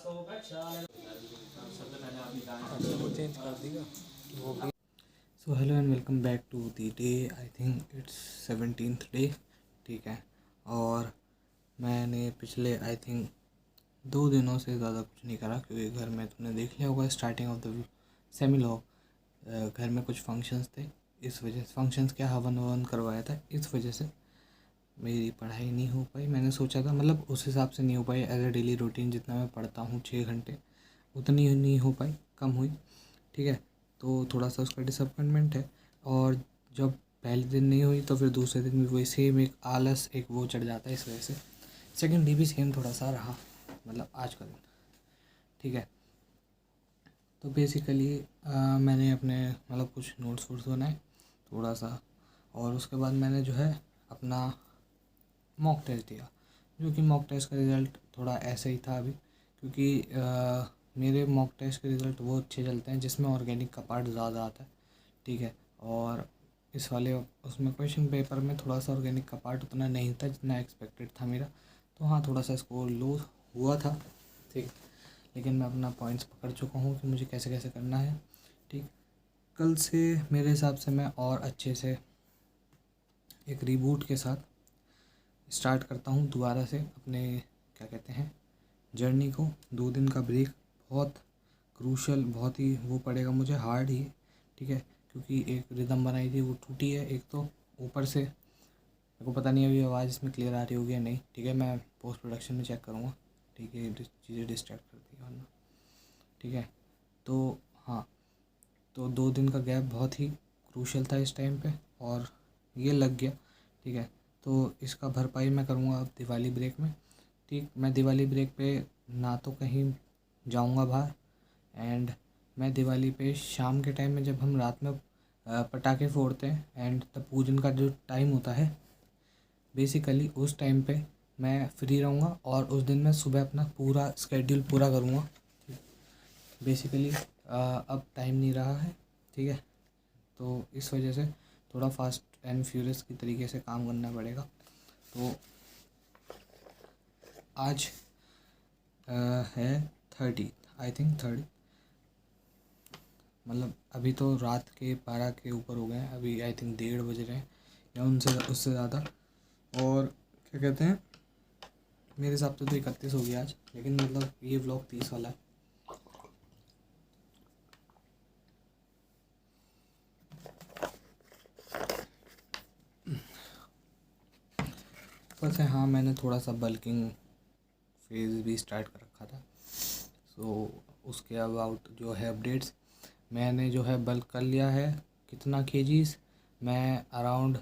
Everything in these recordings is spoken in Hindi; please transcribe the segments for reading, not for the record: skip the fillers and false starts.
चेंज कर देगा वो भी। So hello and welcome back to the day. I think it's 17th day, ठीक है। और मैंने पिछले आई थिंक 2 दिनों से ज़्यादा कुछ नहीं करा, क्योंकि घर में तुमने देख लिया होगा starting of the semi log घर में कुछ फंक्शंस थे। इस वजह से फंक्शंस क्या हवन ववन करवाया था, इस वजह से मेरी पढ़ाई नहीं हो पाई। मैंने सोचा था मतलब उस हिसाब से नहीं हो पाई, एज ए डेली रूटीन जितना मैं पढ़ता हूँ 6 घंटे उतनी नहीं हो पाई, कम हुई, ठीक है। तो थोड़ा सा उसका डिसअपॉइंटमेंट है। और जब पहले दिन नहीं हुई तो फिर दूसरे दिन भी वही सेम एक आलस एक वो चढ़ जाता है, इस वजह से सेकंड डे भी सेम थोड़ा सा रहा, मतलब आज का दिन, ठीक है। तो बेसिकली मैंने अपने मतलब कुछ नोट्स वोट्स बनाए थोड़ा सा, और उसके बाद मैंने जो है अपना मॉक टेस्ट दिया, जो कि मॉक टेस्ट का रिज़ल्ट थोड़ा ऐसे ही था अभी, क्योंकि मेरे मॉक टेस्ट के रिज़ल्ट वो अच्छे चलते हैं जिसमें ऑर्गेनिक का पार्ट ज़्यादा आता है, ठीक है। और इस वाले उसमें क्वेश्चन पेपर में थोड़ा सा ऑर्गेनिक का पार्ट उतना नहीं था जितना एक्सपेक्टेड था मेरा, तो हाँ थोड़ा सा स्कोर लो हुआ था, ठीक। लेकिन मैं अपना पॉइंट्स पकड़ चुका हूँ कि मुझे कैसे कैसे करना है, ठीक। कल से मेरे हिसाब से मैं और अच्छे से एक रीबूट के साथ स्टार्ट करता हूँ दोबारा से अपने क्या कहते हैं जर्नी को। 2 दिन का ब्रेक बहुत क्रूशल, बहुत ही वो पड़ेगा मुझे, हार्ड ही, ठीक है। क्योंकि एक रिदम बनाई थी वो टूटी है, एक तो ऊपर से मेरे को पता नहीं अभी आवाज़ इसमें क्लियर आ रही होगी या नहीं, ठीक है। मैं पोस्ट प्रोडक्शन में चेक करूँगा, ठीक है। चीज़ें डिस्ट्रैक्ट करती हैं वरना, ठीक है। तो हाँ, तो 2 दिन का गैप बहुत ही क्रूशल था इस टाइम पे, और ये लग गया, ठीक है। तो इसका भरपाई मैं करूँगा अब दिवाली ब्रेक में, ठीक। मैं दिवाली ब्रेक पे ना तो कहीं जाऊँगा बाहर, एंड मैं दिवाली पे शाम के टाइम में जब हम रात में पटाखे फोड़ते हैं एंड द पूजन का जो टाइम होता है, बेसिकली उस टाइम पे मैं फ्री रहूँगा, और उस दिन मैं सुबह अपना पूरा स्केड्यूल पूरा करूँगा। बेसिकली अब टाइम नहीं रहा है, ठीक है। तो इस वजह से थोड़ा फास्ट एंड फ्यूरियस की तरीके से काम करना पड़ेगा। तो आज है 30, आई थिंक 30, मतलब अभी तो रात के 12 के ऊपर हो गए हैं, अभी आई थिंक 1:30 बज रहे हैं या उनसे उससे ज़्यादा। और क्या कहते हैं मेरे हिसाब से तो 31 हो गया आज, लेकिन मतलब ये व्लॉग 30 वाला है। बस हाँ, मैंने थोड़ा सा बल्किंग फेज़ भी स्टार्ट कर रखा था, सो उसके अबाउट जो है अपडेट्स, मैंने जो है बल्क कर लिया है। कितना केजीज़, मैं अराउंड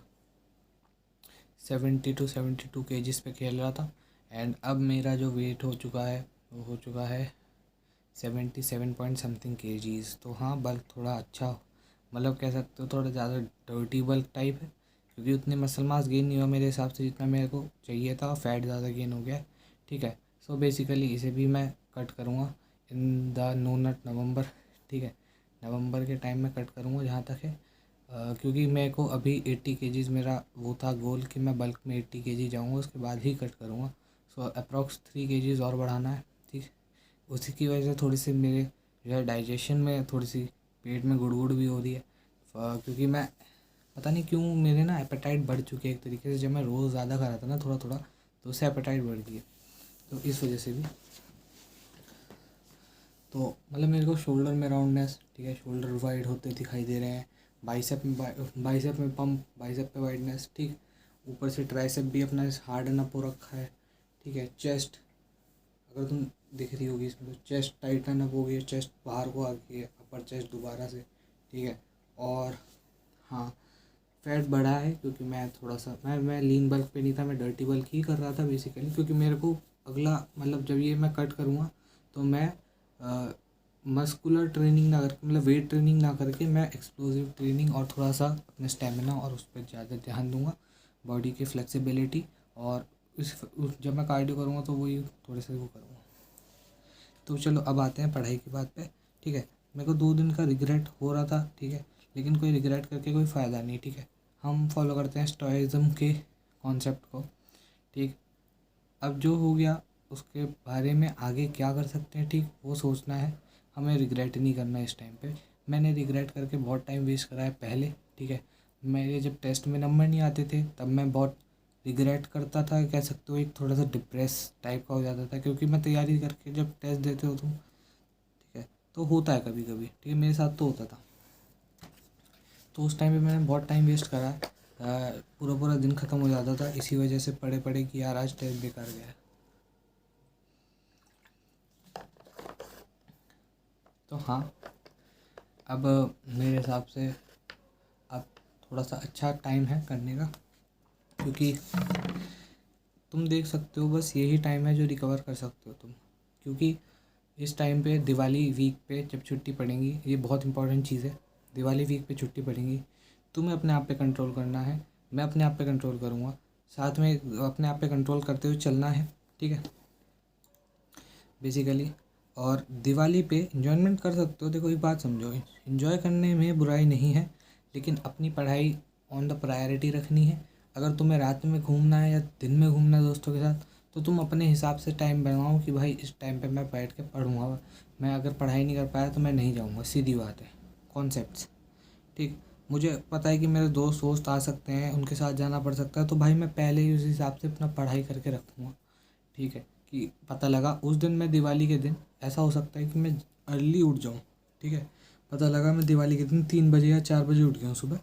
70 to 72 केजीज़ पे खेल रहा था, एंड अब मेरा जो वेट हो चुका है वो हो चुका है 77 पॉइंट समथिंग केजीज़। तो हाँ, बल्क थोड़ा अच्छा, मतलब कह सकते हो थोड़ा ज़्यादा डर्टी बल्क टाइप है, क्योंकि उतने मसल मास गेन नहीं हुआ मेरे हिसाब से जितना मेरे को चाहिए था, फैट ज़्यादा गेन हो गया है, ठीक है। सो बेसिकली इसे भी मैं कट करूँगा इन द नो नट नवंबर, ठीक है। नवंबर के टाइम में कट करूँगा जहाँ तक है, क्योंकि मेरे को अभी 80 केजीज़ मेरा वो था गोल कि मैं बल्क में 80 केजी जाऊँगा, उसके बाद ही कट करूँगा। सो अप्रॉक्स 3 केजीज़ और बढ़ाना है, ठीक। उसी की वजह से थोड़ी सी मेरे जो है डाइजेशन में थोड़ी सी पेट में गुड़गुड़ भी हो रही है, क्योंकि मैं पता नहीं क्यों मेरे ना एपेटाइट बढ़ चुकी है एक तरीके से। जब मैं रोज़ ज़्यादा खा रहा था ना थोड़ा थोड़ा, तो उससे एपेटाइट बढ़ गई है, तो इस वजह से भी। तो मतलब मेरे को शोल्डर में राउंडनेस, ठीक है, शोल्डर वाइड होते दिखाई दे रहे हैं, बाइसेप में पम्प, बाइसेप पे वाइडनेस, ठीक। ऊपर से ट्राइसेप भी अपना हार्डन अप हो रखा है, ठीक है। चेस्ट अगर तुम दिख रही होगी इसमें, तो चेस्ट टाइटन अप हो गई है, चेस्ट बाहर को आ गई है, अपर चेस्ट दोबारा से, ठीक है। और हाँ, फैट बढ़ा है क्योंकि मैं थोड़ा सा मैं लीन बल्क पे नहीं था, मैं डर्टी बल्क ही कर रहा था बेसिकली, क्योंकि मेरे को अगला मतलब जब ये मैं कट करूँगा तो मैं मस्कुलर ट्रेनिंग ना करके, मतलब वेट ट्रेनिंग ना करके, मैं एक्सप्लोसिव ट्रेनिंग और थोड़ा सा अपने स्टेमिना और उस पर ज़्यादा ध्यान दूंगा, बॉडी की फ्लेक्सिबिलिटी। और जब मैं कार्डियो करूँगा तो वही थोड़े से वो करूँगा। तो चलो अब आते हैं पढ़ाई की बात पे, ठीक है। मेरे को 2 दिन का रिग्रेट हो रहा था, ठीक है, लेकिन कोई रिग्रेट करके कोई फ़ायदा नहीं, ठीक है। हम फॉलो करते हैं स्टोइज़म के कॉन्सेप्ट को, ठीक। अब जो हो गया उसके बारे में आगे क्या कर सकते हैं, ठीक वो सोचना है। हमें रिग्रेट नहीं करना है इस टाइम पे। मैंने रिग्रेट करके बहुत टाइम वेस्ट करा है पहले, ठीक है। मेरे जब टेस्ट में नंबर नहीं आते थे तब मैं बहुत रिग्रेट करता था, कह सकते हो एक थोड़ा सा डिप्रेस टाइप का हो जाता था, क्योंकि मैं तैयारी करके जब टेस्ट देते हो तुम, ठीक है, तो होता है कभी कभी, ठीक है, मेरे साथ तो होता था। तो उस टाइम पे मैंने बहुत टाइम वेस्ट करा है, पूरा पूरा दिन ख़त्म हो जाता था इसी वजह से पढ़े पढ़े कि यार आज टेस्ट बेकार गया है। तो हाँ, अब मेरे हिसाब से अब थोड़ा सा अच्छा टाइम है करने का, क्योंकि तुम देख सकते हो बस यही टाइम है जो रिकवर कर सकते हो तुम, क्योंकि इस टाइम पे दिवाली वीक पे जब छुट्टी पड़ेंगी, ये बहुत इंपॉर्टेंट चीज़ है, दिवाली वीक पे छुट्टी पड़ेंगी, तुम्हें अपने आप पे कंट्रोल करना है, मैं अपने आप पे कंट्रोल करूँगा, साथ में अपने आप पे कंट्रोल करते हुए चलना है, ठीक है, बेसिकली। और दिवाली पे इंजॉयमेंट कर सकते हो, देखो एक बात समझो, इंजॉय करने में बुराई नहीं है, लेकिन अपनी पढ़ाई ऑन द प्रायोरिटी रखनी है। अगर तुम्हें रात में घूमना है या दिन में घूमना है दोस्तों के साथ, तो तुम अपने हिसाब से टाइम बनाओ कि भाई इस टाइम पे मैं बैठ के पढ़ूँगा, मैं अगर पढ़ाई नहीं कर पाया तो मैं नहीं जाऊँगा, सीधी बात है, कॉन्सेप्ट्स, ठीक। मुझे पता है कि मेरे दोस्त वोस्त आ सकते हैं, उनके साथ जाना पड़ सकता है, तो भाई मैं पहले ही उस हिसाब से अपना पढ़ाई करके रखूँगा, ठीक है, कि पता लगा उस दिन, मैं दिवाली के दिन ऐसा हो सकता है कि मैं अर्ली उठ जाऊँ, ठीक है, पता लगा मैं दिवाली के दिन 3 बजे या 4 बजे उठ गया हूँ सुबह,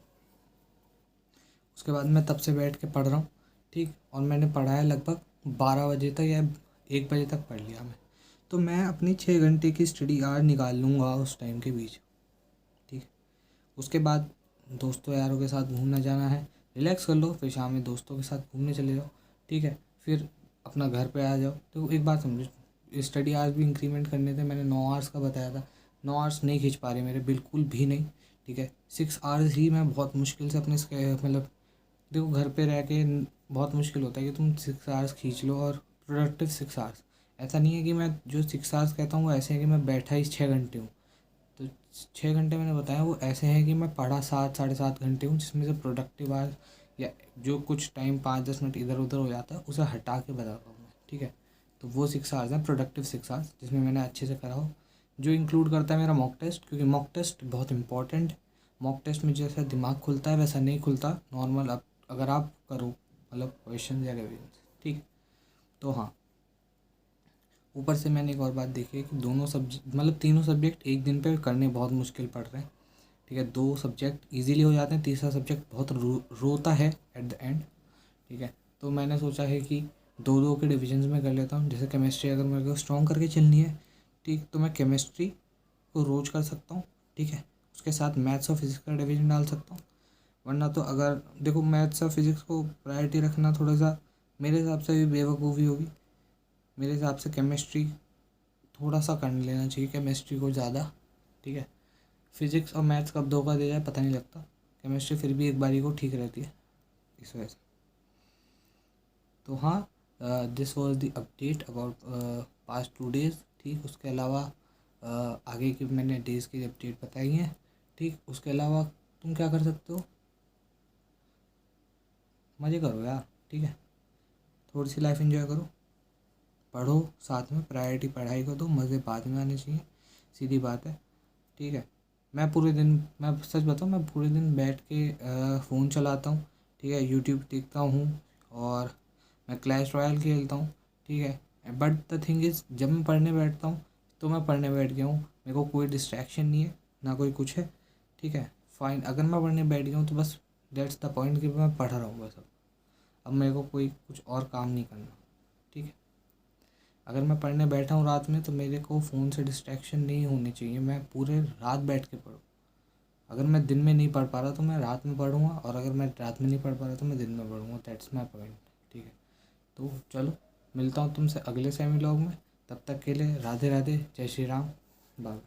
उसके बाद मैं तब से बैठ के पढ़ रहा हूँ, ठीक, और मैंने पढ़ा है लगभग 12 बजे तक या 1 बजे तक पढ़ लिया मैं, तो मैं अपनी 6 घंटे की स्टडी आवर निकाल लूँगा उस टाइम के बीच, ठीक। उसके बाद दोस्तों यारों के साथ घूमना जाना है, रिलैक्स कर लो, फिर शाम में दोस्तों के साथ घूमने चले जाओ, ठीक है, फिर अपना घर पे आ जाओ। तो एक बात समझो, स्टडी आवर्स भी इंक्रीमेंट करने थे, मैंने 9 आवर्स का बताया था, 9 आवर्स नहीं खींच पा रहे मेरे, बिल्कुल भी नहीं, ठीक है, 6 आवर्स ही मैं बहुत मुश्किल से अपने मतलब, देखो घर पे रह के बहुत मुश्किल होता है कि तुम 6 आवर्स खींच लो, और प्रोडक्टिव 6 आवर्स। ऐसा नहीं है कि मैं जो 6 आवर्स कहता हूँ वो ऐसे है कि मैं बैठा ही 6 घंटे हूँ, तो 6 घंटे मैंने बताया वो ऐसे हैं कि मैं पढ़ा 7 साढ़े 7 घंटे हूँ, जिसमें से प्रोडक्टिव आवर्स या जो कुछ टाइम 5-10 मिनट इधर उधर हो जाता है उसे हटा के बताता हूँ मैं, ठीक है। तो वो 6 आवर्स हैं, प्रोडक्टिव 6 आवर्स, जिसमें मैंने अच्छे से करा हो, जो इंक्लूड करता है मेरा मॉक टेस्ट, क्योंकि मॉक टेस्ट बहुत इंपॉर्टेंट है। मॉक टेस्ट में जैसा दिमाग खुलता है वैसा नहीं खुलता नॉर्मल, अब अगर आप करो मतलब क्वेश्चन या रिविजन, ठीक। तो हाँ, ऊपर से मैंने एक और बात देखी है कि दोनों सब्जेक्ट मतलब तीनों सब्जेक्ट एक दिन पे करने बहुत मुश्किल पड़ रहे हैं, ठीक है, 2 सब्जेक्ट इजीली हो जाते हैं, तीसरा सब्जेक्ट बहुत रोता है एट द एंड, ठीक है। तो मैंने सोचा है कि 2-2 के डिविजन्स में कर लेता हूँ, जैसे केमिस्ट्री अगर मेरे को स्ट्रॉन्ग करके चलनी है, ठीक, तो मैं केमिस्ट्री को रोज कर सकता हूँ, ठीक है, उसके साथ मैथ्स और फिजिक्स का डिवीजन डाल सकता हूँ। वरना तो अगर देखो मैथ्स और फिजिक्स को प्रायोरिटी रखना थोड़ा सा मेरे हिसाब से भी बेवकूफ़ी होगी, मेरे हिसाब से केमिस्ट्री थोड़ा सा कर लेना चाहिए, केमिस्ट्री को ज़्यादा, ठीक है। फिजिक्स और मैथ्स कब धोखा दे जाए पता नहीं लगता, केमिस्ट्री फिर भी एक बारी को ठीक रहती है, इस वजह से। तो हाँ, this was the update about past 2 days, ठीक। उसके अलावा आगे की मैंने डेज़ की अपडेट बताई हैं, ठीक। उसके अलावा तुम क्या कर सकते हो, मज़े करो यार, ठीक है, थोड़ी सी लाइफ एंजॉय करो, पढ़ो, साथ में प्रायोरिटी पढ़ाई को दो, मज़े बाद में आने चाहिए, सीधी बात है, ठीक है। मैं सच बताऊँ, मैं पूरे दिन बैठ के फ़ोन चलाता हूँ, ठीक है, यूट्यूब देखता हूँ, और मैं क्लैश रॉयल खेलता हूँ, ठीक है। बट द थिंग इज़ जब मैं पढ़ने बैठता हूँ तो मैं पढ़ने बैठ गया हूँ, मेरे को कोई डिस्ट्रैक्शन नहीं है, ना कोई कुछ है, ठीक है, फाइन। अगर मैं पढ़ने बैठ गया हूँ तो बस दैट्स द पॉइंट कि मैं पढ़ रहा हूँ बस, अब मेरे को कोई कुछ और काम नहीं करना, ठीक है। अगर मैं पढ़ने बैठा हूँ रात में तो मेरे को फ़ोन से डिस्ट्रैक्शन नहीं होनी चाहिए, मैं पूरे रात बैठ के पढूँ। अगर मैं दिन में नहीं पढ़ पा रहा तो मैं रात में पढ़ूँगा, और अगर मैं रात में नहीं पढ़ पा रहा तो मैं दिन में पढ़ूँगा, दैट्स माई पॉइंट, ठीक है। तो चलो, मिलता हूँ तुमसे अगले सेमी व्लॉग में, तब तक के लिए राधे राधे, जय श्री राम, बाय।